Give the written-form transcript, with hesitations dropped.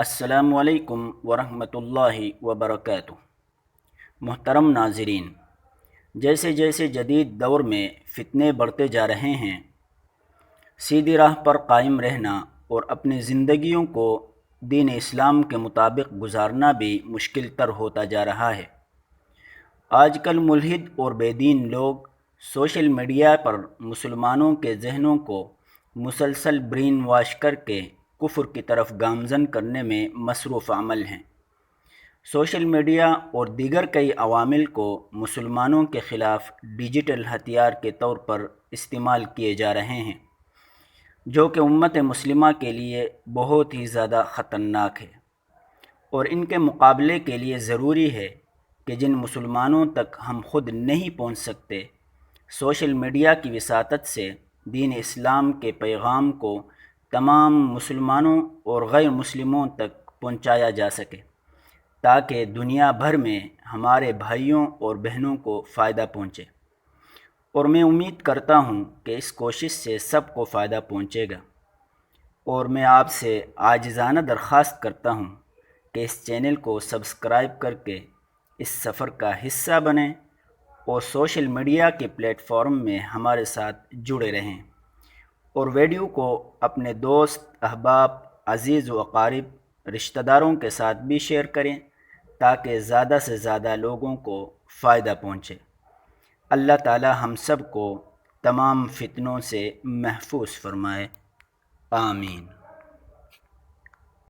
السلام علیکم ورحمۃ اللہ وبرکاتہ۔ محترم ناظرین، جیسے جیسے جدید دور میں فتنے بڑھتے جا رہے ہیں، سیدھی راہ پر قائم رہنا اور اپنی زندگیوں کو دین اسلام کے مطابق گزارنا بھی مشکل تر ہوتا جا رہا ہے۔ آج کل ملحد اور بے دین لوگ سوشل میڈیا پر مسلمانوں کے ذہنوں کو مسلسل برین واش کر کے کفر کی طرف گامزن کرنے میں مصروف عمل ہیں۔ سوشل میڈیا اور دیگر کئی عوامل کو مسلمانوں کے خلاف ڈیجیٹل ہتھیار کے طور پر استعمال کیے جا رہے ہیں، جو کہ امت مسلمہ کے لیے بہت ہی زیادہ خطرناک ہے، اور ان کے مقابلے کے لیے ضروری ہے کہ جن مسلمانوں تک ہم خود نہیں پہنچ سکتے، سوشل میڈیا کی وساطت سے دین اسلام کے پیغام کو تمام مسلمانوں اور غیر مسلموں تک پہنچایا جا سکے، تاکہ دنیا بھر میں ہمارے بھائیوں اور بہنوں کو فائدہ پہنچے، اور میں امید کرتا ہوں کہ اس کوشش سے سب کو فائدہ پہنچے گا۔ اور میں آپ سے عاجزانہ درخواست کرتا ہوں کہ اس چینل کو سبسکرائب کر کے اس سفر کا حصہ بنیں اور سوشل میڈیا کے پلیٹ فارم میں ہمارے ساتھ جڑے رہیں، اور ویڈیو کو اپنے دوست، احباب، عزیز و اقارب، رشتہ داروں کے ساتھ بھی شیئر کریں تاکہ زیادہ سے زیادہ لوگوں کو فائدہ پہنچے۔ اللہ تعالی ہم سب کو تمام فتنوں سے محفوظ فرمائے، آمین۔